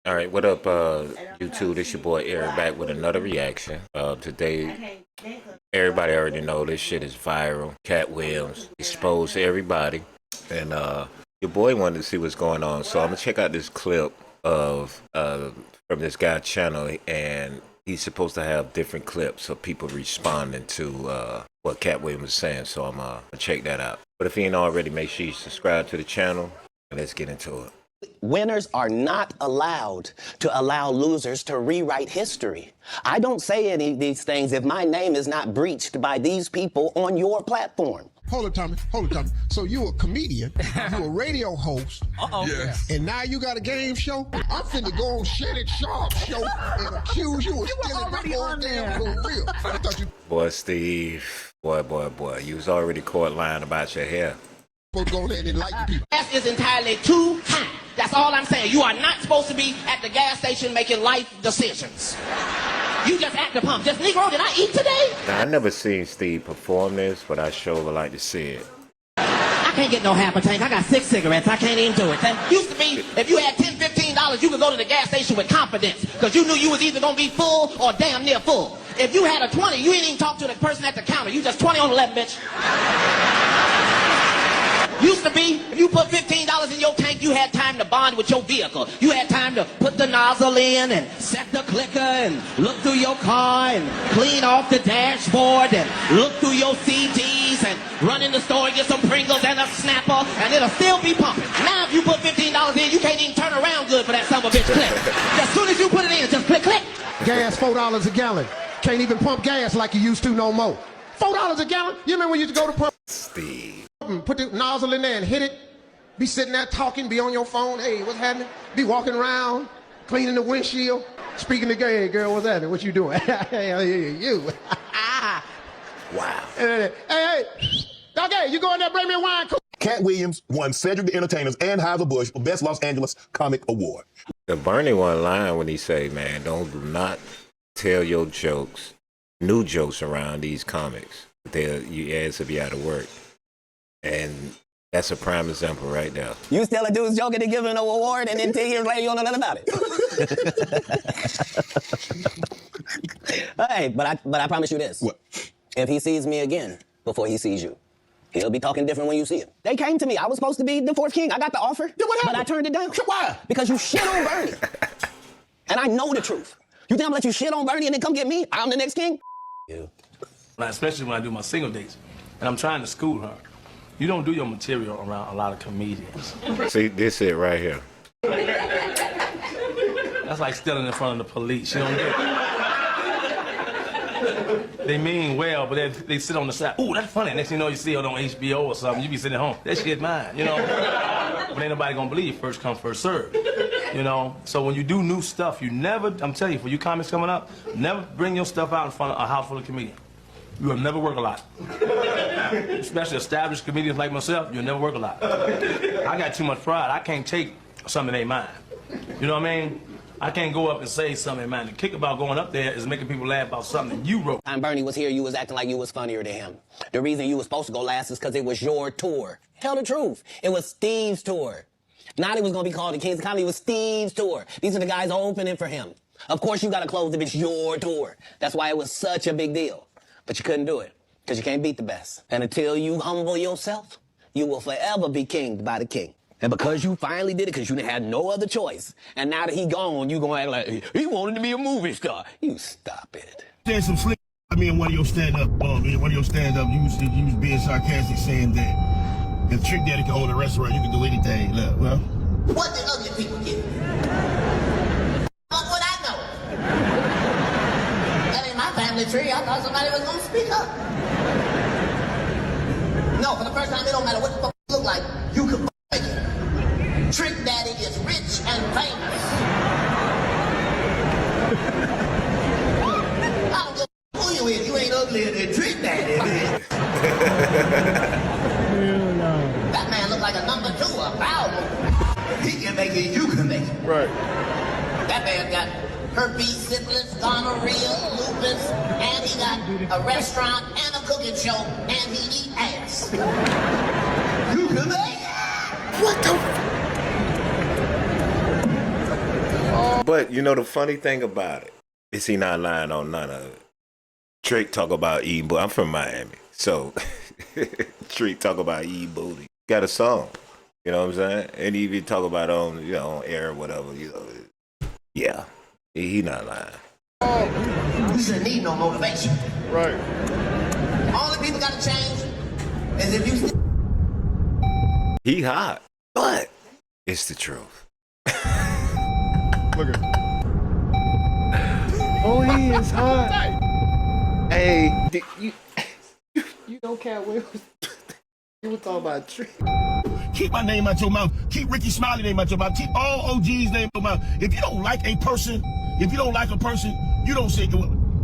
All right, what up, YouTube? This your boy Eric back with another reaction. Today, everybody already know this shit is viral. Katt Williams exposed everybody, and your boy wanted to see what's going on, so I'm gonna check out this clip of from this guy's channel, and he's supposed to have different clips of people responding to what Katt Williams was saying. So I'm gonna check that out. But if you ain't already, make sure you subscribe to the channel, and let's get into it. Winners are not allowed to allow losers to rewrite history. I don't say any of these things if my name is not breached by these people on your platform. Hold it, Tommy. Hold it, Tommy. So you a comedian, you a radio host, Yes. and now you got a game show? I'm finna go on Shannon Sharp's show and accuse you of stealing my whole damn career. I thought you Boy, Steve, boy, you was already caught lying about your hair. supposed to go there and enlighten people. Gas is entirely too high. That's all I'm saying. You are not supposed to be at the gas station making life decisions. You just at the pump. Just, Negro, did I eat today? Now, I never seen Steve perform this, but I sure would like to see it. I can't get no half a tank. I got 6 cigarettes. I can't even do it. That used to be, if you had $10, $15, you could go to the gas station with confidence because you knew you was either going to be full or damn near full. If you had a 20, you ain't even talk to the person at the counter. You just 20 on 11, bitch. Used to be, if you put $15 in your tank, you had time to bond with your vehicle. You had time to put the nozzle in and set the clicker and look through your car and clean off the dashboard and look through your CDs and run in the store and get some Pringles and a Snapper and it'll still be pumping. Now if you put $15 in, you can't even turn around good for that son of a bitch click. As soon as you put it in, just click, click. Gas $4 a gallon. Can't even pump gas like you used to no more. $4 a gallon? You remember when you used to go to pump? Steve. Put the nozzle in there and hit it. Be sitting there talking, be on your phone. Hey, what's happening? Be walking around, cleaning the windshield. Speaking to hey, girl, what's happening? What you doing? Hey, you. Wow. Hey, okay, you go in there, bring me a wine. Katt Williams won Cedric the Entertainer's and Heiser Bush for Best Los Angeles Comic Award. The Bernie one line when he say, man, do not tell your jokes, new jokes around these comics. You ask if you out of work. And that's a prime example right there. You tell a dude's joking and give him an award, and then 10 years later you don't know nothing about it. Hey, but I promise you this. What? If he sees me again before he sees you, he'll be talking different when you see him. They came to me. I was supposed to be the 4th king. I got the offer, but I turned it down. Why? Because you shit on Bernie. And I know the truth. You think I'm gonna let you shit on Bernie and then come get me? I'm the next king? You. Especially when I do my single dates, and I'm trying to school her. You don't do your material around a lot of comedians. See, this it right here. That's like stealing in front of the police. You don't get it. They mean well, but they sit on the side. Ooh, that's funny. Next thing you know, you see it on HBO or something. You be sitting at home. That shit mine, you know? But ain't nobody gonna believe you. First come, first serve. You know? So when you do new stuff, you never, I'm telling you, for you comics coming up, never bring your stuff out in front of a house full of comedians. You will never work a lot. Especially established comedians like myself, you'll never work a lot. I got too much pride. I can't take something that ain't mine. You know what I mean? I can't go up and say something ain't mine. The kick about going up there is making people laugh about something you wrote. Time Bernie was here, you was acting like you was funnier than him. The reason you was supposed to go last is because it was your tour. Tell the truth. It was Steve's tour. Not it was going to be called the Kings of Comedy. It was Steve's tour. These are the guys opening for him. Of course you got to close if it's your tour. That's why it was such a big deal. But you couldn't do it, because you can't beat the best. And until you humble yourself, you will forever be kinged by the king. And because you finally did it, because you had no other choice, and now that he gone, you gonna act like, he wanted to be a movie star. You stop it. There's some slick. I mean, one of your stand-up, you was being sarcastic, saying that if Trick Daddy can own a restaurant, you can do anything. Look, well. What did ugly people get? What would I know? That ain't my family tree. I thought somebody was gonna speak up. No, for the first time, it don't matter what the fuck you look like, you can make it. Trick Daddy is rich and famous. I don't give a who you is. You ain't uglier than Trick Daddy, man. That man look like a number 2, a foul one. He can make it, you can make it. Right. That man got herpes, syphilis, gonorrhea, lupus, and he got a restaurant and a cooking show, and he eat ass. You can make it. What the? But you know the funny thing about it is he not lying on none of it. Trick talk about eating booty. I'm from Miami, so Trick talk about eating booty. Got a song, you know what I'm saying? And he even talk about on on air or whatever. Yeah, he not lying. You shouldn't need no motivation. Right. Only people got to change is if you. He hot, but it's the truth. Look at him. Oh, he is hot. Hey, you know Katt Williams? You were talking about Trick. Keep my name out your mouth. Keep Ricky Smiley name out your mouth. Keep all OG's name out your mouth. If you don't like a person, you don't say it.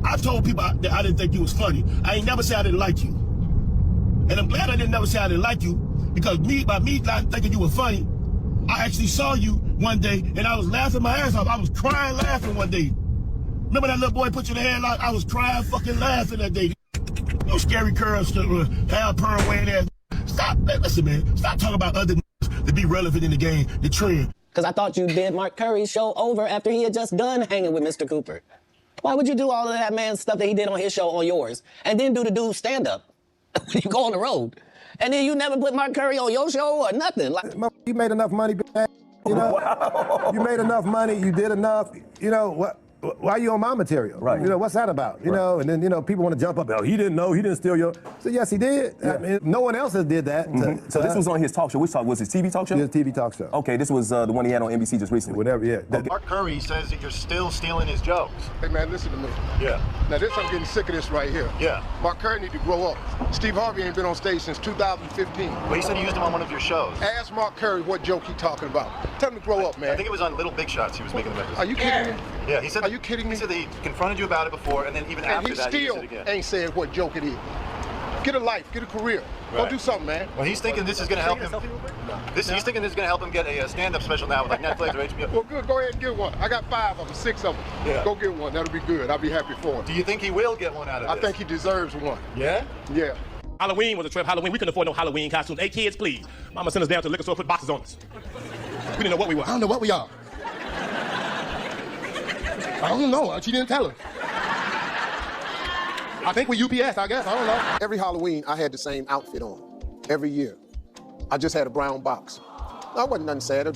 I told people that I didn't think you was funny. I ain't never said I didn't like you. And I'm glad I didn't never say I didn't like you, because by me not thinking you were funny, I actually saw you one day and I was laughing my ass off. I was crying laughing one day. Remember that little boy put you in the headlock? I was crying fucking laughing that day. You scary curls, hair perm wearing ass. Stop, man, listen, man. Stop talking about other to be relevant in the game, the trend. Because I thought you did Mark Curry's show over after he had just done hanging with Mr. Cooper. Why would you do all of that man stuff that he did on his show on yours, and then do the dude's stand-up when you go on the road? And then you never put Mark Curry on your show or nothing. Like, you made enough money, you know? Wow. You made enough money, you did enough, you know, what? Why are you on my material? Right. You know, what's that about? You know, and then, people want to jump up, oh, he didn't know, he didn't steal your... So, yes, he did. Yeah. I mean, no one else has did that. So this was on his talk show. Which talk? Was it TV talk show? His TV talk show. Okay, this was the one he had on NBC just recently. Whatever, yeah. Okay. Mark Curry says that you're still stealing his jokes. Hey, man, listen to me. Yeah. Now, I'm getting sick of this right here. Yeah. Mark Curry need to grow up. Steve Harvey ain't been on stage since 2015. Well, he said you used him on one of your shows. Ask Mark Curry what joke he talking about. Tell him to grow up, man. I think it was on Little Big Shots he was making the reference. Are you kidding me? Yeah, he said... Are you kidding me? He said that he confronted you about it before, and then even after that, he used it again. And he still ain't said what joke it is. Get a life, get a career. Go do something, man. Well, he's thinking this is going to help him. He's thinking this is going to help him get a stand-up special now with like Netflix or HBO. Well, good. Go ahead and get one. I got 5 of them, 6 of them. Yeah. Go get one. That'll be good. I'll be happy for him. Do you think he will get one out of this? I think he deserves one. Yeah? Yeah. Halloween was a trip. Halloween, we couldn't afford no Halloween costumes. Hey, kids, please. Mama sent us down to the liquor store, put boxes on us. We didn't know what we were. I don't know what we are. I don't know. She didn't tell us. I think we UPS, I guess. I don't know. Every Halloween, I had the same outfit on. Every year. I just had a brown box. I wasn't nothing sad. I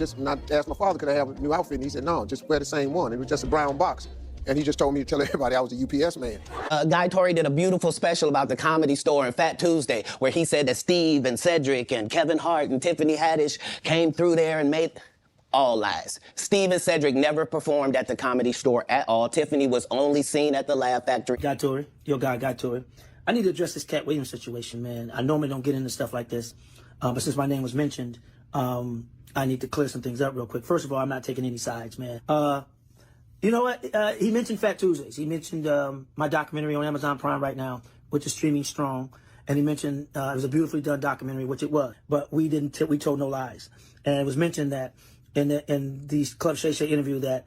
asked my father, could I have a new outfit? And he said, no, just wear the same one. It was just a brown box. And he just told me to tell everybody I was a UPS man. Guy Torrey did a beautiful special about the Comedy Store and Fat Tuesday, where he said that Steve and Cedric and Kevin Hart and Tiffany Haddish came through there and made... All lies. Steve and Cedric never performed at the Comedy Store at all. Tiffany was only seen at the Laugh Factory. Guy Torrey, Guy Torrey. I need to address this Katt Williams situation, man. I normally don't get into stuff like this, but since my name was mentioned, I need to clear some things up real quick. First of all, I'm not taking any sides, man. You know what? He mentioned Fat Tuesdays. He mentioned my documentary on Amazon Prime right now, which is streaming strong. And he mentioned it was a beautifully done documentary, which it was. But we told no lies. And it was mentioned that in the Club Shay Shay interview that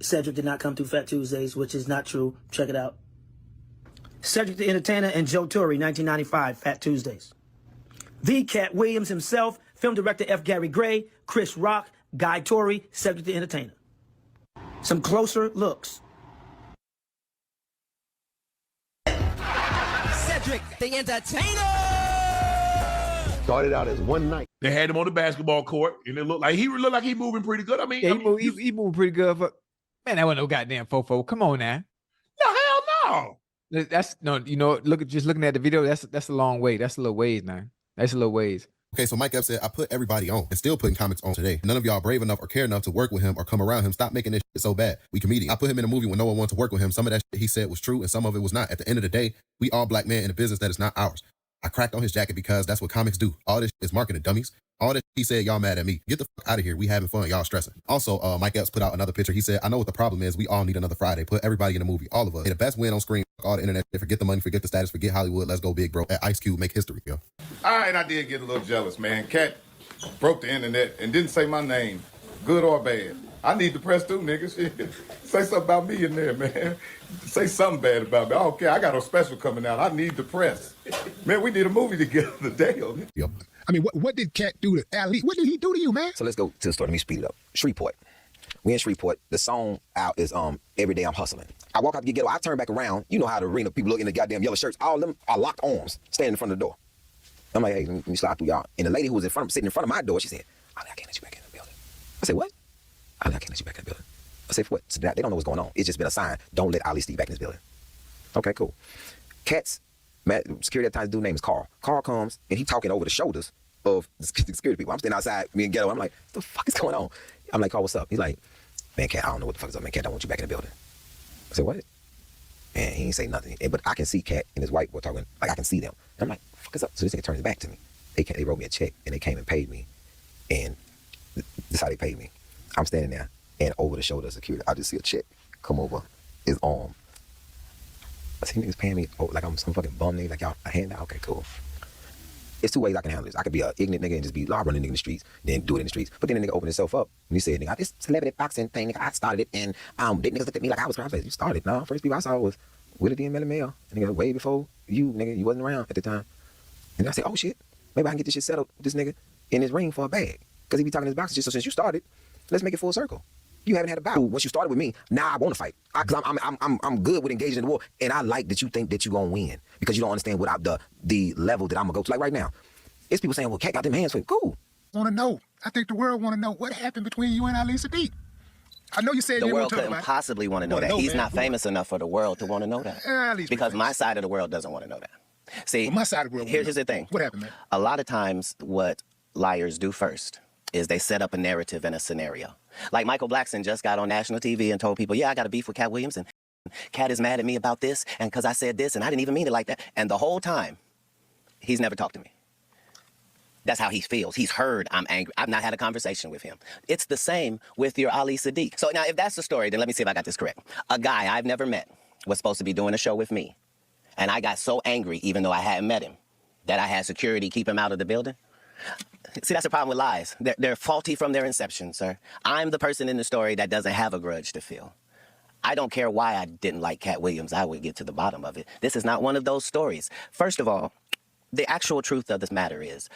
Cedric did not come through Fat Tuesdays, which is not true. Check it out. Cedric the Entertainer and Joe Torre, 1995, Fat Tuesdays. The Katt Williams himself, film director F. Gary Gray, Chris Rock, Guy Torrey, Cedric the Entertainer. Some closer looks. Cedric the Entertainer! Started out as one night. They had him on the basketball court, and it looked like he moving pretty good. I mean, yeah, he moving pretty good. But man, that wasn't no goddamn fofo. Come on now. No, hell no. That's no. Just looking at the video. That's a long way. That's a little ways now. That's a little ways. Okay, so Mike Epps said, I put everybody on and still putting comics on today. None of y'all brave enough or care enough to work with him or come around him. Stop making this shit so bad. We comedian. I put him in a movie when no one wanted to work with him. Some of that shit he said was true and some of it was not. At the end of the day, we all black men in a business that is not ours. I cracked on his jacket because that's what comics do. All this shit is marketing, dummies. All this he said, y'all mad at me. Get the fuck out of here. We having fun. Y'all stressing. Also, Mike Epps put out another picture. He said, I know what the problem is. We all need another Friday. Put everybody in a movie. All of us. May the best win on screen. All the internet. Forget the money. Forget the status. Forget Hollywood. Let's go big, bro. At Ice Cube, make history, yo. All right, I did get a little jealous, man. Katt broke the internet and didn't say my name, good or bad. I need the press too, nigga. Shit. Say something about me in there, man. Say something bad about me. I don't care. I got a special coming out. I need the press. Man, we did a movie together today on it. I mean, what did Katt do to Ali? What did he do to you, man? So let's go to the story. Let me speed it up. Shreveport. We in Shreveport. The song out is Every Day I'm Hustling. I walk out to get ghetto. I turn back around. You know how the arena people look in the goddamn yellow shirts. All of them are locked arms, standing in front of the door. I'm like, hey, let me slide through y'all. And the lady who was sitting in front of my door, she said, I can't let you back in the building. I said, what? I can't let you back in the building. I said, for what? So they don't know what's going on. It's just been a sign. Don't let Ali Steve back in this building. Okay, cool. Katt's security at the time, dude's name is Carl. Carl comes and he talking over the shoulders of the security people. I'm standing outside, me and ghetto. I'm like, what the fuck is going on? I'm like, Carl, what's up? He's like, man, Katt, I don't know what the fuck is up, man. Katt, I want you back in the building. I said, what? And he ain't say nothing. But I can see Katt and his white boy talking, like I can see them. And I'm like, what the fuck is up? So this nigga turns back to me. They wrote me a check and they came and paid me. And this is how they paid me. I'm standing there and over the shoulder of security, I just see a check come over his arm. I see niggas paying me like I'm some fucking bum nigga, like y'all a handout. Okay, cool. It's two ways I can handle this. I could be an ignorant nigga and just be running nigga in the streets, then do it in the streets. But then the nigga opened himself up and he said, nigga, this celebrity boxing thing, nigga, I started it and they niggas looked at me like I was crazy. You started. No, first people I saw was Willie D and Melly Mel. Nigga, way before you, nigga, you wasn't around at the time. And I said, oh shit, maybe I can get this shit settled with this nigga in his ring for a bag. Because he be talking his boxing shit. So since you started, let's make it full circle. You haven't had a bout. Once you started with me, now I want to fight. Cause I'm good with engaging in the war, and I like that you think that you gonna win because you don't understand what the level that I'm gonna go to. Like right now, it's people saying, "Well, Katt got them hands for you." Cool. Want to know? I think the world want to know what happened between you and Ali Sadiq. I know you said the you world couldn't couldn't possibly want to know that. He's not famous enough for the world to want to know that. Because my side of the world doesn't want to know that. See, my side of the world. Here's the thing. What happened, man? A lot of times, what liars do first is they set up a narrative and a scenario. Like Michael Blackson just got on national TV and told people, yeah, I got a beef with Katt Williams, and Katt is mad at me about this, and because I said this, and I didn't even mean it like that. And the whole time, he's never talked to me. That's how he feels. He's heard I'm angry. I've not had a conversation with him. It's the same with your Ali Sadiq. So now, if that's the story, then let me see if I got this correct. A guy I've never met was supposed to be doing a show with me, and I got so angry, even though I hadn't met him, that I had security keep him out of the building. See, that's the problem with lies. They're faulty from their inception, sir. I'm the person in the story that doesn't have a grudge to feel. I don't care why I didn't like Katt Williams. I would get to the bottom of it. This is not one of those stories. First of all, the actual truth of this matter is,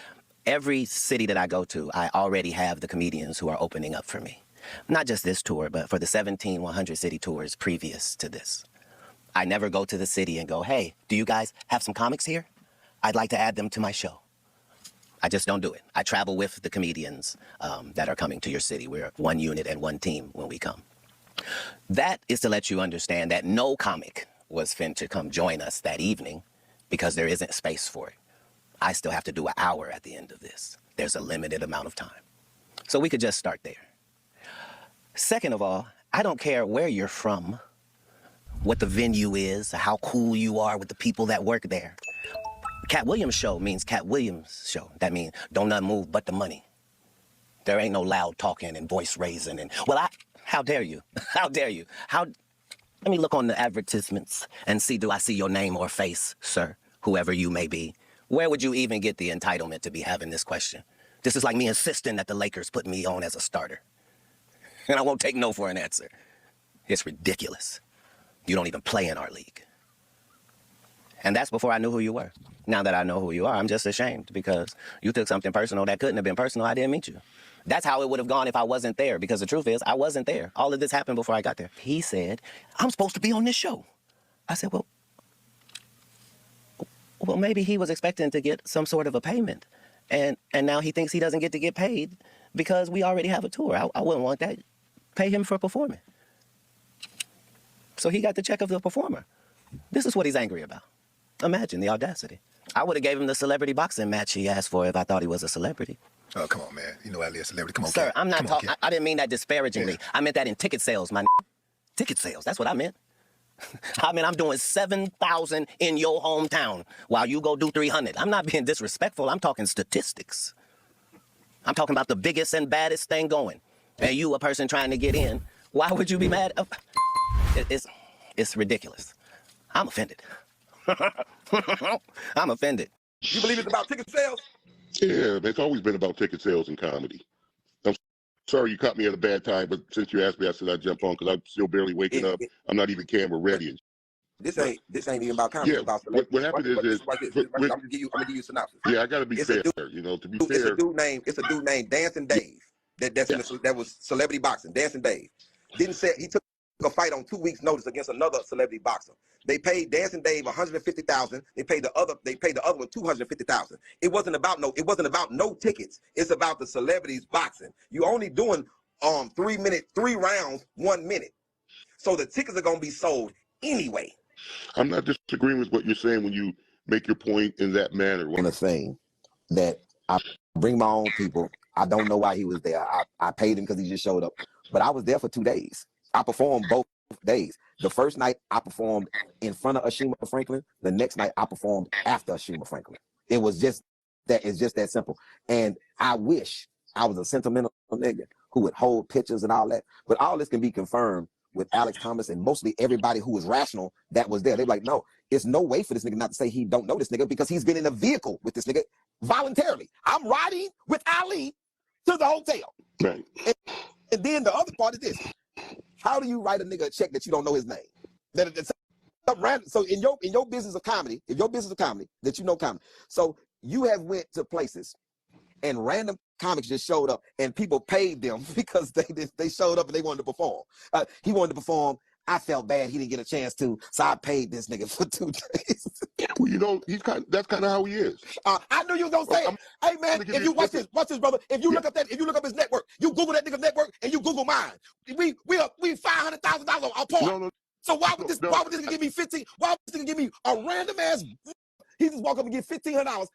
every city that I go to, I already have the comedians who are opening up for me. Not just this tour, but for the 17 100 city tours previous to this. I never go to the city and go, hey, do you guys have some comics here? I'd like to add them to my show. I just don't do it. I travel with the comedians that are coming to your city. We're one unit and one team when we come. That is to let you understand that no comic was fin to come join us that evening because there isn't space for it. I still have to do an hour at the end of this. There's a limited amount of time. So we could just start there. Second of all, I don't care where you're from, what the venue is, how cool you are with the people that work there. Katt Williams show means Katt Williams show. That means don't nothing move but the money. There ain't no loud talking and voice raising and, well, how dare you? How dare you? Let me look on the advertisements and see, do I see your name or face, sir, whoever you may be? Where would you even get the entitlement to be having this question? This is like me insisting that the Lakers put me on as a starter. And I won't take no for an answer. It's ridiculous. You don't even play in our league. And that's before I knew who you were. Now that I know who you are, I'm just ashamed because you took something personal that couldn't have been personal. I didn't meet you. That's how it would have gone if I wasn't there, because the truth is, I wasn't there. All of this happened before I got there. He said, I'm supposed to be on this show. I said, well, maybe he was expecting to get some sort of a payment. And now he thinks he doesn't get to get paid because we already have a tour. I wouldn't want that. Pay him for performing. So he got the check of the performer. This is what he's angry about. Imagine the audacity. I would have gave him the celebrity boxing match he asked for if I thought he was a celebrity. Oh, come on, man. You know Ali a celebrity. Come on, sir, Katt. I'm not talking. I didn't mean that disparagingly. Yeah. I meant that in ticket sales, my ticket sales. That's what I meant. I mean, I'm doing 7,000 in your hometown while you go do 300. I'm not being disrespectful. I'm talking statistics. I'm talking about the biggest and baddest thing going. And you, a person trying to get in, why would you be mad? It's ridiculous. I'm offended. I'm offended. You believe it's about ticket sales? Yeah, it's always been about ticket sales and comedy. I'm sorry you caught me at a bad time, but since you asked me, I said I'd jump on because I'm still barely waking up. I'm not even camera ready. This ain't even about comedy. Yeah, it's about what happened is I'm gonna give you a synopsis. Yeah, I got to be fair. You know, to be fair. It's a dude named Dancing Dave. that was celebrity boxing, Dancing Dave. He took a fight on 2 weeks' notice against another celebrity boxer. They paid Dancing Dave $150,000. They paid the other one $250,000. It wasn't about no tickets. It's about the celebrities boxing. You only doing 3 rounds, 1 minute. So the tickets are gonna be sold anyway. I'm not disagreeing with what you're saying when you make your point in that manner. On a thing that I bring my own people. I don't know why he was there. I paid him because he just showed up. But I was there for 2 days. I performed both days. The first night I performed in front of Ashima Franklin. The next night I performed after Ashima Franklin. It was just that. It's just that simple. And I wish I was a sentimental nigga who would hold pictures and all that. But all this can be confirmed with Alex Thomas and mostly everybody who was rational that was there. They're like, no, it's no way for this nigga not to say he don't know this nigga because he's been in a vehicle with this nigga voluntarily. I'm riding with Ali to the hotel. Right. And then the other part is this. How do you write a nigga a check that you don't know his name? So in your business of comedy, that you know comedy, so you have went to places and random comics just showed up and people paid them because they showed up and they wanted to perform. He wanted to perform. I felt bad he didn't get a chance to, so I paid this nigga for 2 days. Well, you know, that's kind of how he is. I knew you was gonna say it. Hey man, if you watch this, brother. If you look up his network, you Google that nigga's network and you Google mine. We $500,000 on our part. No, so why would this nigga give me 15? Why would this nigga give me a random ass? He just walk up and give $1,500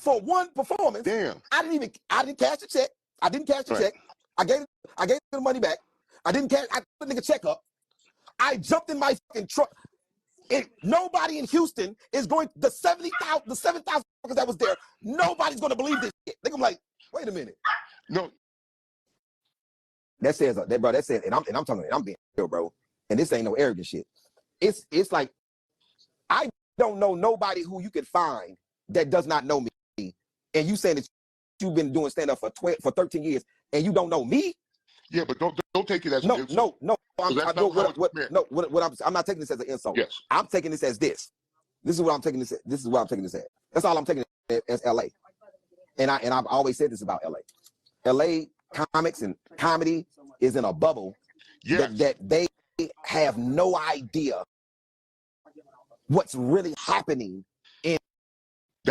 for one performance. Damn. I didn't cash the check. I gave the money back. I put the nigga check up. I jumped in my fucking truck. Nobody in Houston is going, the 7,000 fuckers that was there, nobody's going to believe this shit. They're going to be like, wait a minute. No. That says, and I'm talking, I'm being real, bro. And this ain't no arrogant shit. It's like, I don't know nobody who you could find that does not know me. And you saying that you've been doing stand-up for 13 years and you don't know me? Yeah, but don't take it as an insult. No. I'm not taking this as an insult. Yes. I'm taking this as this. This is what I'm taking this as. That's all I'm taking it as LA. And I've always said this about LA. LA comics and comedy is in a bubble that they have no idea what's really happening in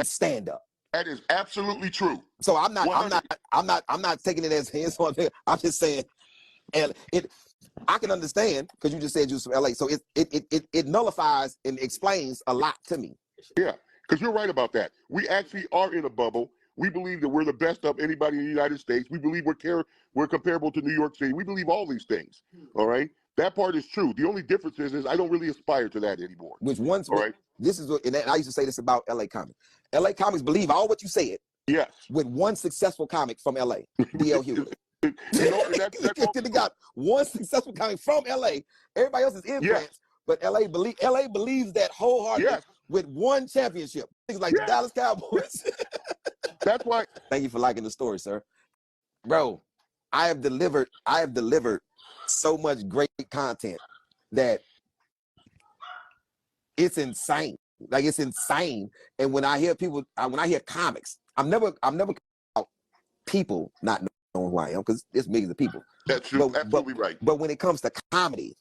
stand-up. That is absolutely true. So I'm not taking it as hands on. I'm just saying, and I can understand because you just said you was from LA. So it nullifies and explains a lot to me. Yeah, because you're right about that. We actually are in a bubble. We believe that we're the best of anybody in the United States. We believe we're comparable to New York City. We believe all these things. All right, that part is true. The only difference is I don't really aspire to that anymore. All right. This is what, and I used to say this about LA comics. LA comics believe all what you said. Yes. With one successful comic from LA, D.L. Hewlett. They got one successful comic from LA. Everybody else is implants, but LA believes that wholeheartedly with one championship. Things like the Dallas Cowboys. That's why. Thank you for liking the story, sir. Bro, I have delivered so much great content that it's insane. Like, it's insane. And when I hear people, when I hear comics, I'm never about people not knowing who I am, because there's millions of people. That's absolutely right. But when it comes to comedy,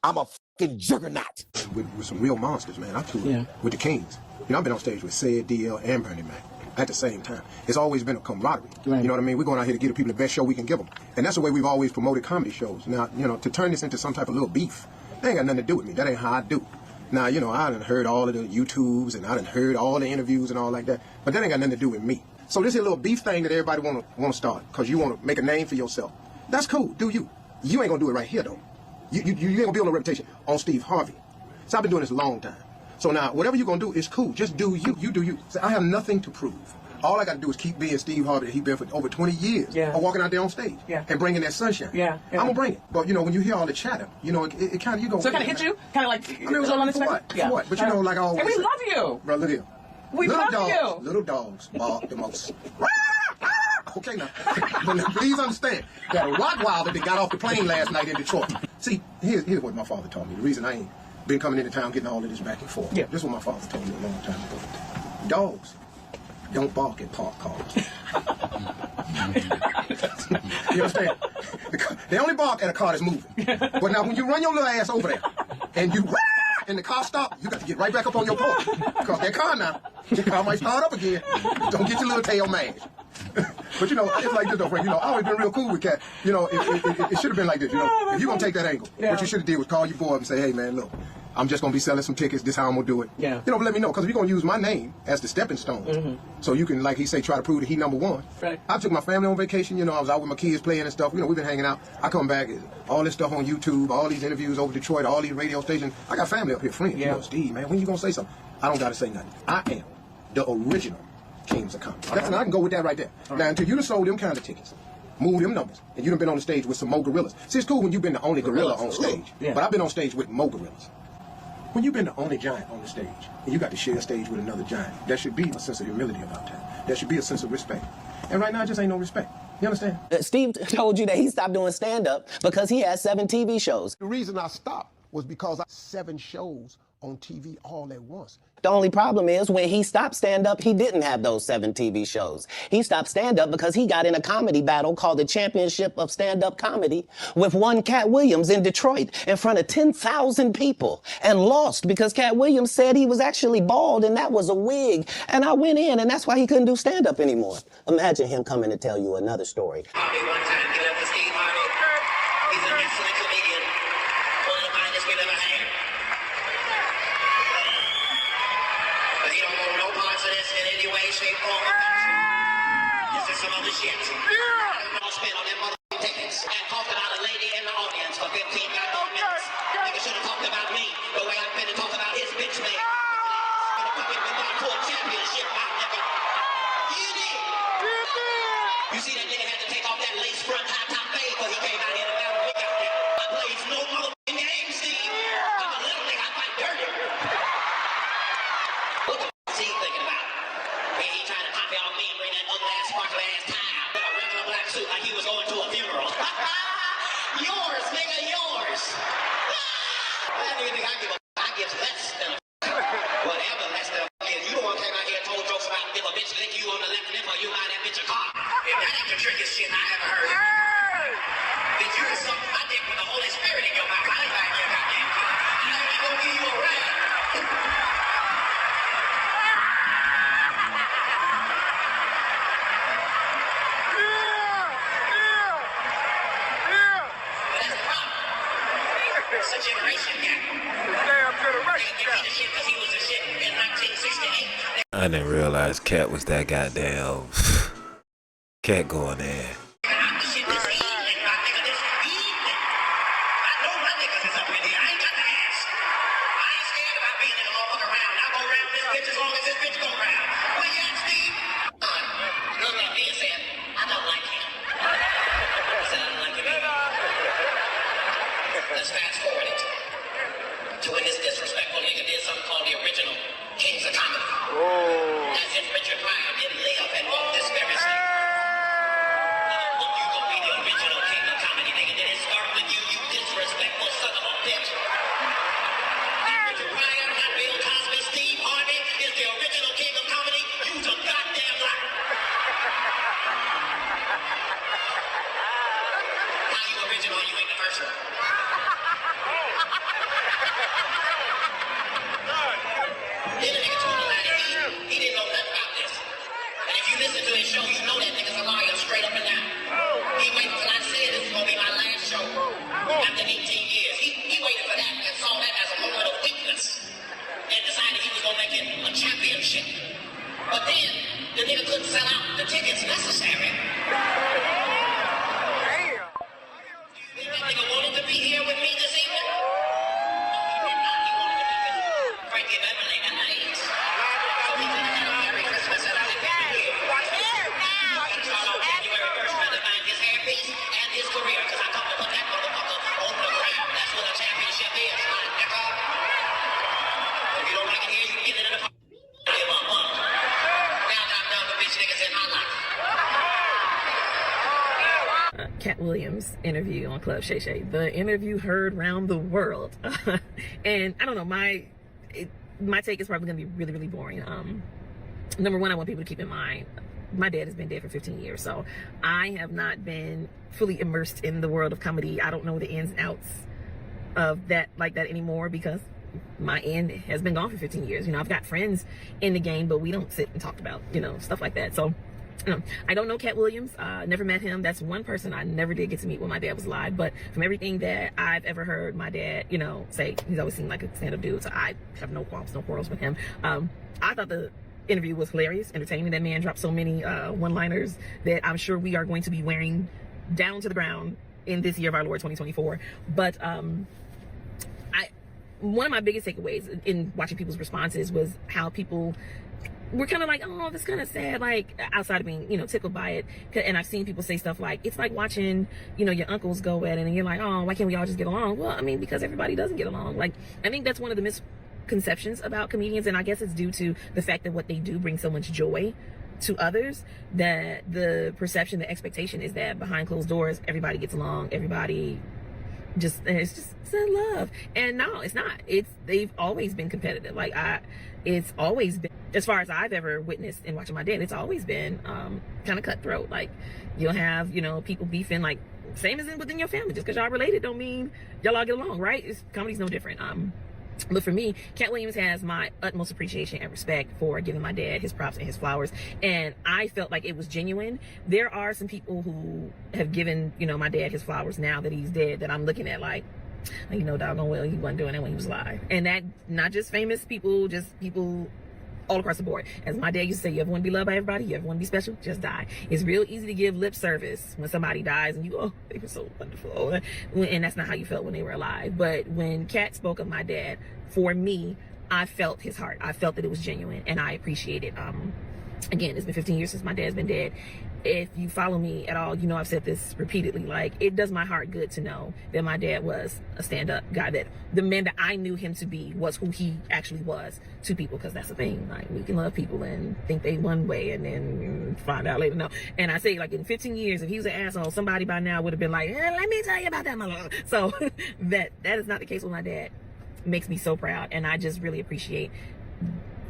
I'm a fucking juggernaut. With some real monsters, man. I toured with the Kings. You know, I've been on stage with Sid, DL, and Bernie Mac at the same time. It's always been a camaraderie. Right. You know what I mean? We're going out here to give the people the best show we can give them. And that's the way we've always promoted comedy shows. Now, you know, to turn this into some type of little beef, that ain't got nothing to do with me. That ain't how I do. Now, you know, I done heard all of the YouTubes and I done heard all the interviews and all like that, but that ain't got nothing to do with me. So this is a little beef thing that everybody want to start because you want to make a name for yourself. That's cool. Do you? You ain't gonna do it right here though. You ain't gonna build a reputation on Steve Harvey. So I've been doing this a long time. So now whatever you're gonna do is cool. Just do you. You do you. So I have nothing to prove. All I got to do is keep being Steve Harvey that he's been for over 20 years. Yeah. Or walking out there on stage. Yeah. And bringing that sunshine. Yeah. I'm gonna bring it. But you know, when you hear all the chatter, you know, it kind of you go. So it kind of hit you, kind of like it was all unexpected. For what? But you know, like I always. And we say, love you. Bro, look here. We love you. Little dogs bark the most. Okay now, but please understand that a Rottweiler that got off the plane last night in Detroit. See, here's what my father told me. The reason I ain't been coming into town getting all of this back and forth. Yeah. This is what my father told me a long time ago. Dogs don't bark at parked cars. You understand? They only bark at a car that's moving. But now when you run your little ass over there and you and the car stop, you got to get right back up on your porch. Because that car now, the car might start up again. Don't get your little tail mad. But you know, it's like this though, Frank. You know, I always been real cool with Katt. You know, it should have been like this. You know, if you gonna take that angle, what you should have did was call your boy up and say, hey man, look, I'm just gonna be selling some tickets. This how I'm gonna do it. Yeah. You know, let me know because if you're gonna use my name as the stepping stone, so you can, like he say, try to prove that he number one. Right. I took my family on vacation. You know, I was out with my kids playing and stuff. You know, we've been hanging out. I come back, all this stuff on YouTube, all these interviews over Detroit, all these radio stations. I got family up here, friends. Yeah. You know, Steve, man, when you gonna say something? I don't gotta say nothing. I am the original Kings of Comedy. That's, and I can go with that right there. Now, until you done sold them kind of tickets, move them numbers, and you done been on the stage with some more gorillas. See, it's cool when you've been the only gorilla on stage, but I've been on stage with more gorillas. When you've been the only giant on the stage, and you got to share a stage with another giant, there should be a sense of humility about that. There should be a sense of respect. And right now, it just ain't no respect. You understand? Steve told you that he stopped doing stand-up because he had 7 TV shows. The reason I stopped was because I had 7 shows on TV all at once. The only problem is when he stopped stand-up, he didn't have those 7 TV shows. He stopped stand-up because he got in a comedy battle called the Championship of Stand-Up Comedy with one Katt Williams in Detroit in front of 10,000 people and lost because Katt Williams said he was actually bald and that was a wig. And I went in and that's why he couldn't do stand-up anymore. Imagine him coming to tell you another story. Shit. Yeah. I'll spend on them motherfucking tickets and talked about a lady in the audience for 15 goddamn minutes. Nigga should have talked about me the way I've been to talk about his bitch man. For a championship, my nigga. You did. You see that nigga had to take off that lace front high top fade because he came out here to battle me out there. I plays no motherfucking game, Steve. I'm a little nigga, I fight dirty. What the f*** is he thinking about? Hey, he trying to copy off me and bring that ugly ass sparkly ass tie. Black suit like he was going to a funeral. Yours, nigga, yours. That nigga think I give less than a whatever less than a is. You the one came out here and told jokes about if a bitch lick you on the left lip or you buy that bitch a car. If that ain't the trickiest shit I ever heard. Bitch, you're something I think with the Holy Spirit in your mouth. I ain't buying your goddamn car. I ain't even gonna give you a ride. It's a generation gap. Damn generation gap. He shit because he was a shit in 1968. I didn't realize Katt was that goddamn. Katt going in. I'm the shit this evening, my nigga, this evening. I know my niggas is up in here. I ain't got to ask. I ain't scared about being in the motherfucker round. I'll go round this bitch as long as this bitch go round. Where you at, Steve? Look at me and said, I don't like him. I said, I don't like him either. Let's fast forward it to when this disrespectful nigga did something called the original Kings of Comedy. Oh. As if Richard Pryor didn't live and walk this very street. Look, you gonna be the original King of Comedy, nigga. Did it start with you, you disrespectful son of a bitch? Richard Pryor, not Bill Cosby, Steve Harvey is the original King of Comedy. You's a goddamn liar. How you original? You ain't the first one. Then the nigga told me that he didn't know nothing about this. And if you listen to his show, you know that nigga's a liar straight up and down. He waited until I said this is gonna be my last show after 18 years. He waited for that and saw that as a moment of weakness and decided he was gonna make it a championship. But then the nigga couldn't sell out the tickets necessary. Damn. Do you think that nigga wanted to be here with me this evening? Frankie Beverly and Names. So we could have a Merry Christmas and a Happy New Year. And start on January 1st trying to find his hairpiece and his career, because I come to put that motherfucker on the ground. That's what a championship is, my nigga. If you don't like it here, you can get it in the give a fuck. Now that I'm done with bitch niggas in my life. Katt Williams interview on Club Shay Shay. The interview heard round the world. And I don't know, my take is probably gonna be really, really boring. Number one, I want people to keep in mind my dad has been dead for 15 years, so I have not been fully immersed in the world of comedy. I don't know the ins and outs of that like that anymore because my end has been gone for 15 years. You know, I've got friends in the game, but we don't sit and talk about, you know, stuff like that. So I don't know Katt Williams. Never met him. That's one person I never did get to meet when my dad was alive. But from everything that I've ever heard my dad, you know, say, he's always seemed like a stand-up dude. So I have no qualms, no quarrels with him. I thought the interview was hilarious, entertaining. That man dropped so many one-liners that I'm sure we are going to be wearing down to the ground in this year of our Lord 2024. But one of my biggest takeaways in watching people's responses was how people were kind of like, oh, that's kind of sad, like outside of being, you know, tickled by it. And I've seen people say stuff like, it's like watching, you know, your uncles go at it and you're like, oh, why can't we all just get along? Well, I mean, because everybody doesn't get along. Like, I think that's one of the misconceptions about comedians, and I guess it's due to the fact that what they do brings so much joy to others, that the perception, the expectation is that behind closed doors, everybody gets along, everybody it's love. And no, it's not. They've always been competitive. Like it's always been, as far as I've ever witnessed in watching my dad, it's always been kind of cutthroat. Like you'll have, you know, people beefing, like same as within your family. Just because y'all related don't mean y'all all get along, right? Comedy's no different. But for me, Katt Williams has my utmost appreciation and respect for giving my dad his props and his flowers. And I felt like it was genuine. There are some people who have given, you know, my dad his flowers now that he's dead that I'm looking at like, you know, doggone well, he wasn't doing it when he was alive. And that, not just famous people, just people all across the board. As my dad used to say, you ever want to be loved by everybody? You ever want to be special? Just die. It's real easy to give lip service when somebody dies and you, oh, they were so wonderful. And that's not how you felt when they were alive. But when Katt spoke of my dad, for me, I felt his heart. I felt that it was genuine and I appreciate it. Again, it's been 15 years since my dad's been dead. If you follow me at all, you know I've said this repeatedly, like it does my heart good to know that my dad was a stand-up guy, that the man that I knew him to be was who he actually was to people, because that's the thing, like we can love people and think they one way and then find out later no. And I say, like, in 15 years, if he was an asshole, somebody by now would have been like, let me tell you about that mother. So that is not the case with my dad. Makes me so proud, and I just really appreciate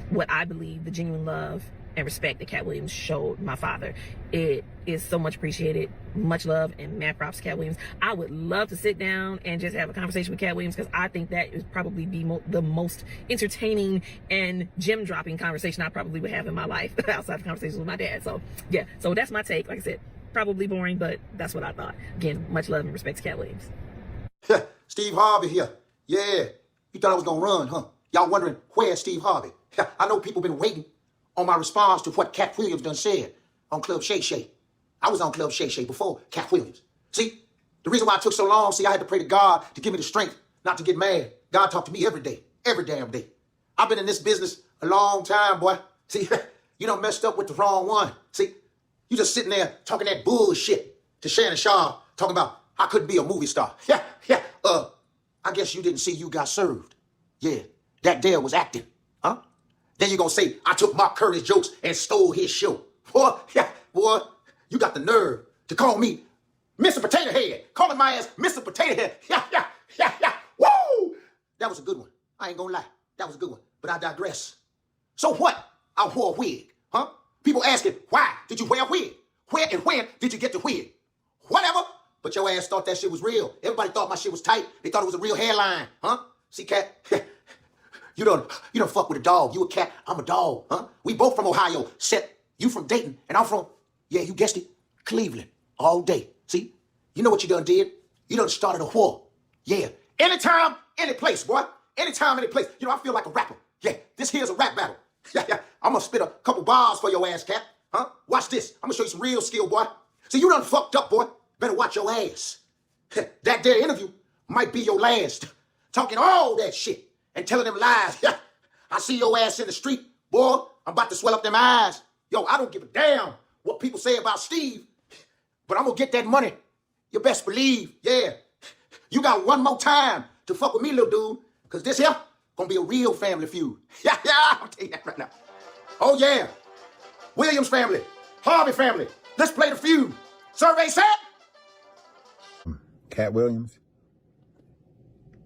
what I believe the genuine love and respect that Katt Williams showed my father. It is so much appreciated. Much love and mad props to Katt Williams. I would love to sit down and just have a conversation with Katt Williams, because I think that would probably be the most entertaining and gem-dropping conversation I probably would have in my life outside of conversations with my dad. So yeah, so that's my take. Like I said, probably boring, but that's what I thought. Again, much love and respect to Katt Williams. Steve Harvey here. Yeah, you thought I was gonna run, huh? Y'all wondering, where's Steve Harvey? I know people been waiting on my response to what Katt Williams done said on Club Shay Shay. I was on Club Shay Shay before Katt Williams. See, the reason why it took so long, I had to pray to God to give me the strength not to get mad. God talked to me every day, every damn day. I've been in this business a long time, boy. See, you done messed up with the wrong one. See, you just sitting there talking that bullshit to Shannon Sharp, talking about I couldn't be a movie star. I guess you didn't see You Got Served. Yeah, that there was acting, huh? Then you're gonna say, I took Mark Curtis jokes and stole his show. Boy, you got the nerve to call me Mr. Potato Head. Calling my ass Mr. Potato Head. Woo! That was a good one. I ain't gonna lie. That was a good one. But I digress. So what? I wore a wig, huh? People asking, why did you wear a wig? Where and when did you get the wig? Whatever. But your ass thought that shit was real. Everybody thought my shit was tight. They thought it was a real hairline, huh? See, Katt? You don't fuck with a dog. You a cat, I'm a dog, huh? We both from Ohio. Except you from Dayton, and I'm from, yeah, you guessed it, Cleveland, all day. See? You know what you done did? You done started a war. Yeah. Anytime, any place, boy. Anytime, any place. You know, I feel like a rapper. Yeah, this here's a rap battle. Yeah. I'm gonna spit a couple bars for your ass, Katt. Huh? Watch this. I'm gonna show you some real skill, boy. See, you done fucked up, boy. Better watch your ass. That there interview might be your last. Talking all that shit and telling them lies. I see your ass in the street, boy. I'm about to swell up them eyes. Yo, I don't give a damn what people say about Steve, but I'm gonna get that money. You best believe, yeah. You got one more time to fuck with me, little dude, because this here gonna be a real family feud. Yeah, I'll tell you that right now. Oh, yeah. Williams family, Harvey family, let's play the feud. Survey set. Katt Williams,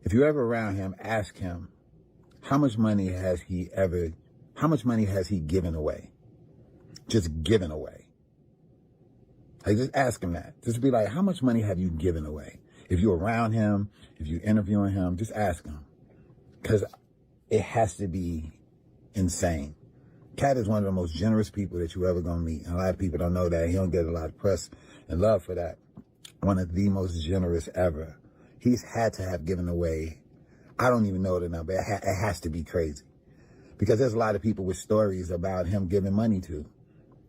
if you're ever around him, ask him, how much money has he given away? Just given away. Like, just ask him that. Just be like, how much money have you given away? If you're around him, if you're interviewing him, just ask him. Because it has to be insane. Katt is one of the most generous people that you're ever going to meet. And a lot of people don't know that. He don't get a lot of press and love for that. One of the most generous ever. He's had to have given away, I don't even know the number. It has to be crazy. Because there's a lot of people with stories about him giving money to.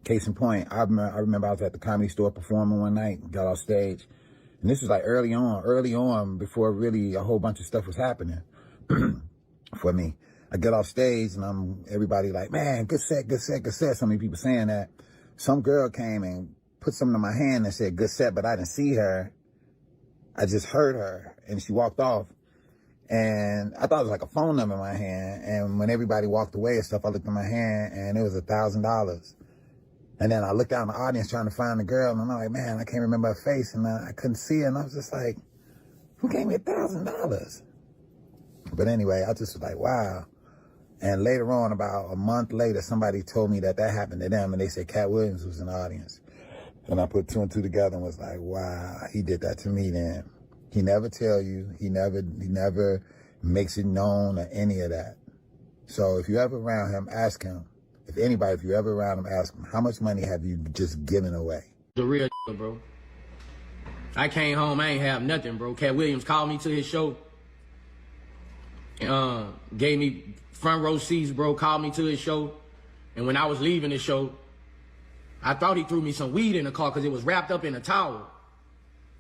Case in point, I remember I was at the Comedy Store performing one night, got off stage. And this was like early on, before really a whole bunch of stuff was happening for me. I get off stage and everybody like, man, good set, good set, good set. So many people saying that. Some girl came and put something in my hand and said, good set, but I didn't see her. I just heard her and she walked off. And I thought it was like a phone number in my hand. And when everybody walked away and stuff, I looked in my hand and it was $1,000. And then I looked out in the audience trying to find the girl and I'm like, man, I can't remember her face. And I couldn't see her. And I was just like, who gave me $1,000? But anyway, I just was like, wow. And later on, about a month later, somebody told me that happened to them. And they said Katt Williams was in the audience. And I put two and two together and was like, wow, he did that to me then. He never tell you. He never makes it known or any of that. So if you're ever around him, ask him. If you're ever around him, ask him, how much money have you just given away? The real bro. I came home, I ain't have nothing, bro. Katt Williams called me to his show. Gave me front row seats, bro, called me to his show. And when I was leaving the show, I thought he threw me some weed in the car because it was wrapped up in a towel.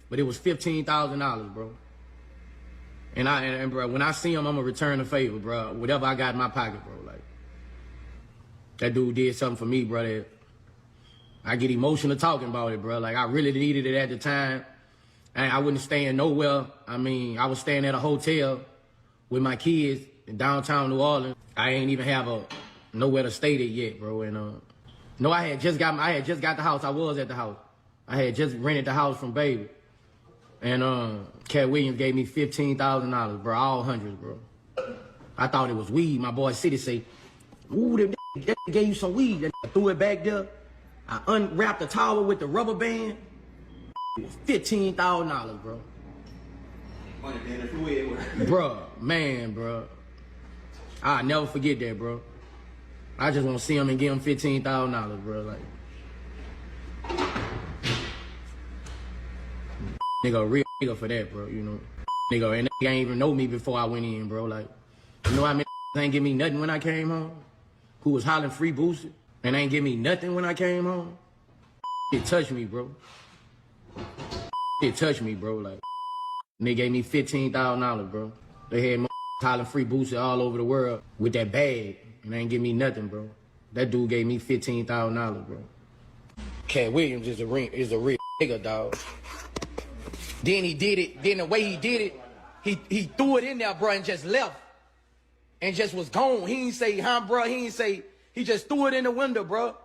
But it was $15,000, bro. And bro, when I see him, I'm gonna return the favor, bro. Whatever I got in my pocket, bro. Like, that dude did something for me, bro. That I get emotional talking about it, bro. Like, I really needed it at the time. And I wasn't staying nowhere. I mean, I was staying at a hotel with my kids in downtown New Orleans. I ain't even have nowhere to stay there yet, bro. And no, I had just got the house. I was at the house. I had just rented the house from Baby. And Katt Williams gave me $15,000, bro. All hundreds, bro. I thought it was weed. My boy City say, ooh, that gave you some weed. I threw it back there. I unwrapped the towel with the rubber band. It was $15,000, bro. Bro, man, bro. I'll never forget that, bro. I just want to see him and give him $15,000, bro. Like, nigga, a real nigga for that, bro, you know. Nigga, and they ain't even know me before I went in, bro. Like, you know how many ain't give me nothing when I came home? Who was hollering free boosted and ain't give me nothing when I came home? It touched me, bro. It touched me, bro. Like, and they gave me $15,000, bro. They had hollering free boosted all over the world with that bag and they ain't give me nothing, bro. That dude gave me $15,000, bro. Katt Williams is a real nigga, dog. Then he did it. Then the way he did it, he threw it in there, bro, and just left. And just was gone. He ain't say, huh, bro? He ain't say, he just threw it in the window, bro.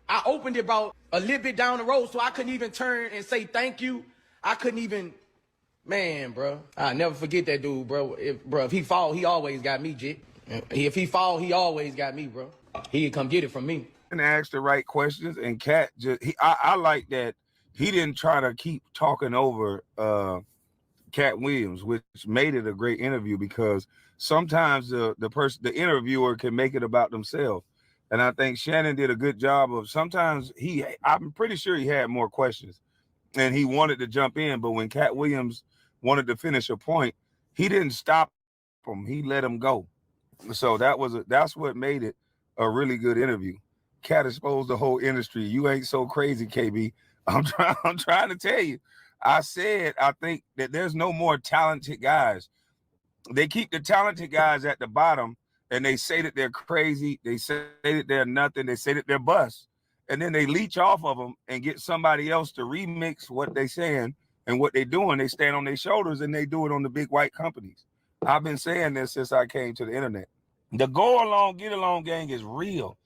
I opened it about a little bit down the road, so I couldn't even turn and say thank you. I couldn't even, man, bro. I'll never forget that dude, bro. If he fall, he always got me, Jit. If he fall, he always got me, bro. He'd come get it from me. And ask the right questions, and Katt I like that he didn't try to keep talking over Katt Williams, which made it a great interview because sometimes the interviewer can make it about themselves. And I think Shannon did a good job of sometimes I'm pretty sure he had more questions and he wanted to jump in, but when Katt Williams wanted to finish a point, he didn't stop him. He let him go. So that's what made it a really good interview. Katt exposed the whole industry. You ain't so crazy, KB. I'm trying to tell you. I said I think that there's no more talented guys. They keep the talented guys at the bottom and they say that they're crazy. They say that they're nothing. They say that they're bust. And then they leech off of them and get somebody else to remix what they saying and what they doing. They stand on their shoulders and they do it on the big white companies. I've been saying this since I came to the internet. The go along, get along gang is real.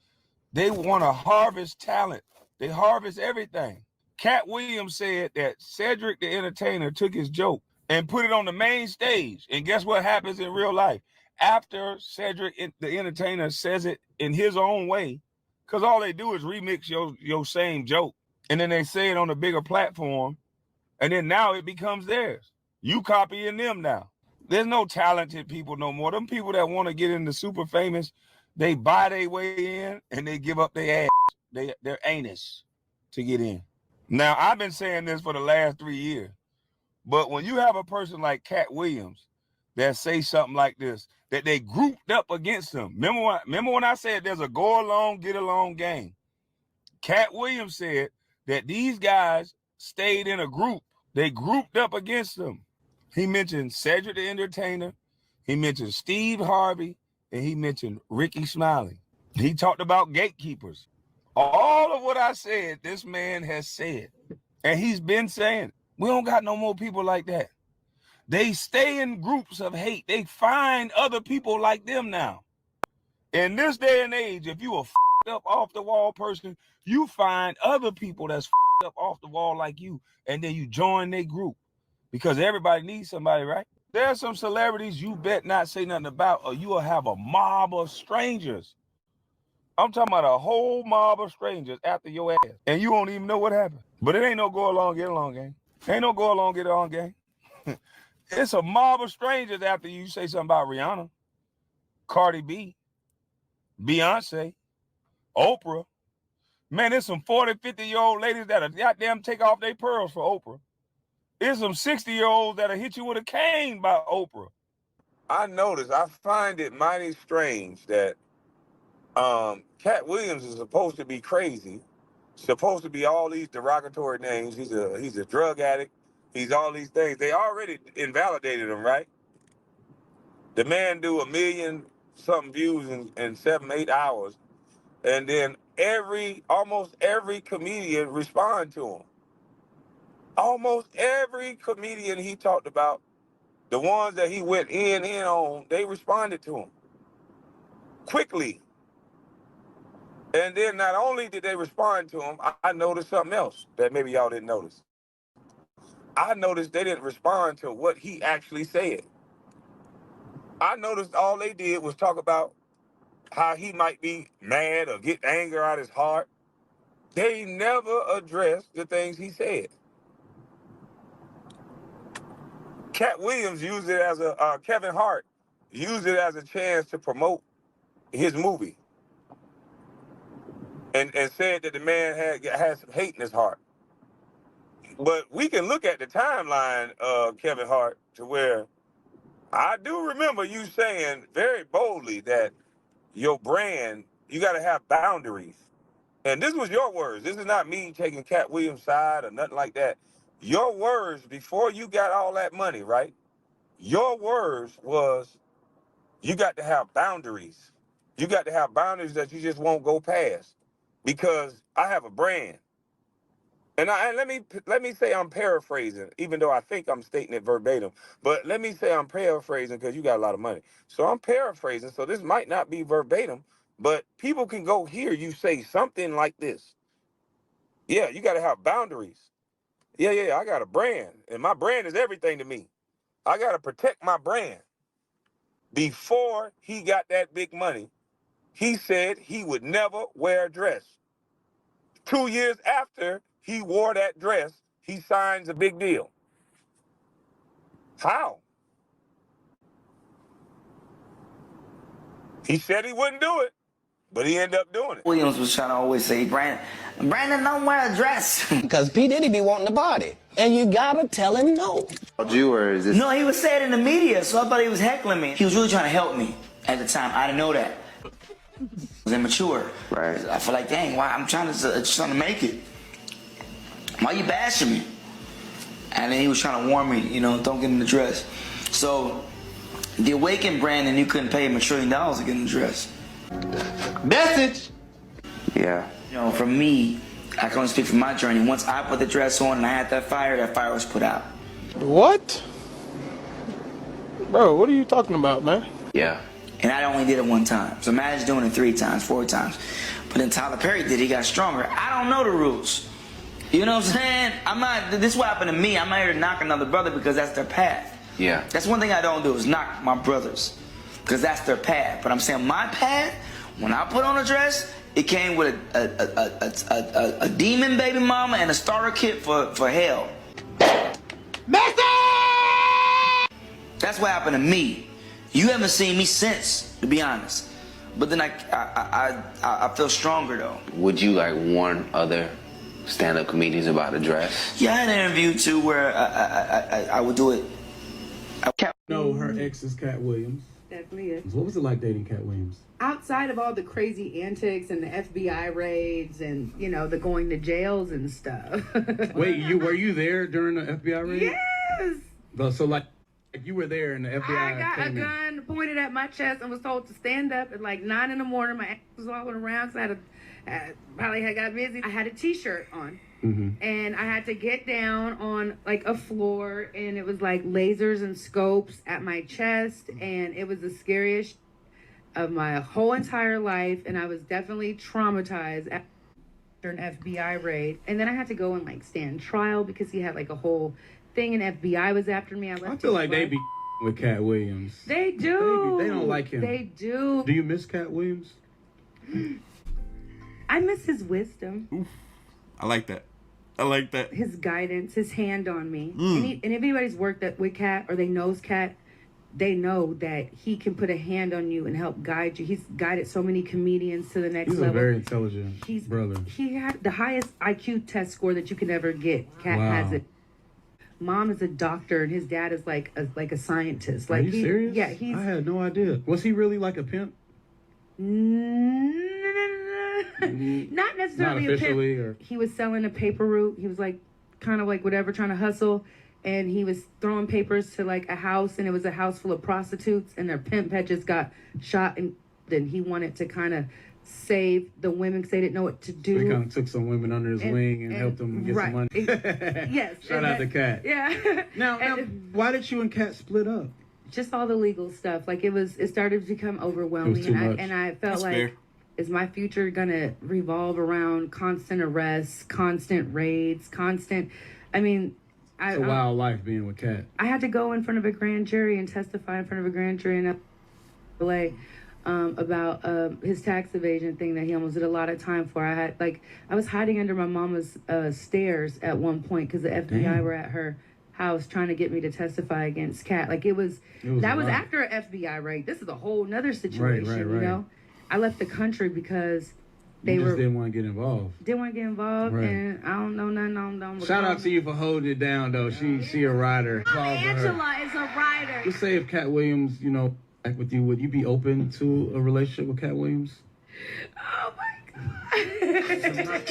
They want to harvest talent. They harvest everything. Katt Williams said that Cedric the Entertainer took his joke and put it on the main stage. And guess what happens in real life? After Cedric the Entertainer says it in his own way, because all they do is remix your same joke. and then they say it on a bigger platform, and then now it becomes theirs. You copying them now. There's no talented people no more. Them people that want to get into super famous, they buy their way in and they give up their ass, their anus to get in. Now, I've been saying this for the last 3 years, but when you have a person like Katt Williams that say something like this, that they grouped up against him. Remember when I said there's a go along, get along game? Katt Williams said that these guys stayed in a group. They grouped up against him. He mentioned Cedric the Entertainer. He mentioned Steve Harvey. And he mentioned Ricky Smiley. He talked about gatekeepers. All of what I said, this man has said. And he's been saying, we don't got no more people like that. They stay in groups of hate. They find other people like them now. In this day and age, if you a up off the wall person, you find other people that's up off the wall like you, and then you join their group. Because everybody needs somebody, right? There are some celebrities you bet not say nothing about, or you will have a mob of strangers. I'm talking about a whole mob of strangers after your ass, and you won't even know what happened. But it ain't no go along, get along game. Ain't no go along, get along game. It's a mob of strangers after you say something about Rihanna, Cardi B, Beyonce, Oprah. Man, there's some 40, 50-year-old ladies that'll goddamn take off their pearls for Oprah. There's some 60-year-olds that'll hit you with a cane by Oprah. I noticed, I find it mighty strange that Katt Williams is supposed to be crazy, supposed to be all these derogatory names. He's a drug addict. He's all these things. They already invalidated him, right? The man do 1 million something views in 7, 8 hours, and then almost every comedian respond to him. Almost every comedian he talked about, the ones that he went in on, they responded to him quickly. And then not only did they respond to him, I noticed something else that maybe y'all didn't notice. I noticed they didn't respond to what he actually said. I noticed all they did was talk about how he might be mad or get anger out his heart. They never addressed the things he said. Katt Williams used it as Kevin Hart used it as a chance to promote his movie. And said that the man had some hate in his heart. But we can look at the timeline of Kevin Hart to where I do remember you saying very boldly that your brand, you got to have boundaries. And this was your words. This is not me taking Katt Williams' side or nothing like that. Your words before you got all that money, right? Your words was, you got to have boundaries. You got to have boundaries that you just won't go past. Because I have a brand. And let me say I'm paraphrasing, even though I think I'm stating it verbatim. But let me say I'm paraphrasing because you got a lot of money. So I'm paraphrasing, so this might not be verbatim, but people can go hear you say something like this. Yeah, you got to have boundaries. Yeah, I got a brand, and my brand is everything to me. I got to protect my brand. Before he got that big money, he said he would never wear a dress. 2 years after he wore that dress, he signs a big deal. How? He said he wouldn't do it, but he ended up doing it. Williams was trying to always say, Brandon don't wear a dress. Because P. Diddy be wanting the body. And you gotta tell him no. You or is this? No, he was saying in the media, so I thought he was heckling me. He was really trying to help me at the time. I didn't know that. I was immature. Right. I feel like, dang, why I'm trying to make it. Why you bashing me? And then he was trying to warn me, don't get in the dress. So the Awaken brand, and you couldn't pay him $1 trillion to get in the dress. Message. Yeah. For me, I can only speak for my journey. Once I put the dress on and I had that fire was put out. What? Bro, what are you talking about, man? Yeah. And I only did it 1 time. So imagine doing it 3 times, 4 times. But then Tyler Perry did it, he got stronger. I don't know the rules. You know what I'm saying? This is what happened to me. I'm not here to knock another brother because that's their path. Yeah. That's one thing I don't do is knock my brothers because that's their path. But I'm saying my path, when I put on a dress, It came with a demon baby mama and a starter kit for hell. That's what happened to me. You haven't seen me since, to be honest. But then I feel stronger though. Would you like warn other stand-up comedians about the dress? Yeah, I had an interview too where I would do it. No, her ex is Katt Williams. Definitely is. What was it like dating Katt Williams? Outside of all the crazy antics and the FBI raids and, you know, the going to jails and stuff. Wait, were you there during the FBI raid? Yes! So like you were there and the FBI I got a came in. gun pointed at my chest and was told to stand up at like 9 in the morning. My ass was walking around because I probably had got busy. I had a t-shirt on. And I had to get down on like a floor, and it was like lasers and scopes at my chest, and it was the scariest of my whole entire life, and I was definitely traumatized after an FBI raid. And then I had to go and like stand trial because he had like a whole thing, and FBI was after me. I feel like they be with Katt Williams. They do. They don't like him. They do. Do you miss Katt Williams? I miss his wisdom. Oof. I like that. I like that. His guidance, his hand on me. Mm. And if anybody's worked with Katt or they knows Katt, they know that he can put a hand on you and help guide you. He's guided so many comedians to the next level. He's a very intelligent brother. He had the highest IQ test score that you could ever get. Katt has it. Mom is a doctor and his dad is like a scientist. Are Like you serious? Yeah, he's. I had no idea. Was he really like a pimp? Not necessarily Not a officially, pimp. He was selling a paper route. He was like kind of like whatever, trying to hustle, and he was throwing papers to like a house, and it was a house full of prostitutes, and their pimp had just got shot, and then he wanted to kind of save the women because they didn't know what to do. So he kind of took some women under his wing and helped them get some money. Yes. Shout out to Katt. Yeah. Now, why did you and Katt split up? Just all the legal stuff. Like it started to become overwhelming, It was too much. and I felt That's like, fair. is my future gonna revolve around constant arrests, constant raids, constant? I mean, It's a wild life being with Katt. I had to go in front of a grand jury and testify in front of a grand jury in LA about his tax evasion thing that he almost did a lot of time for. I was hiding under my mama's stairs at one point because the FBI were at her house trying to get me to testify against Katt. Like that was after an FBI raid. This is a whole nother situation, Right. you know? I left the country because they just didn't want to get involved. didn't want to get involved, Right. and I don't know nothing on them. Shout out to you for holding it down, though. She a rider. Angela is a writer. Let's say if Katt Williams, back with you, would you be open to a relationship with Katt Williams? Oh my God.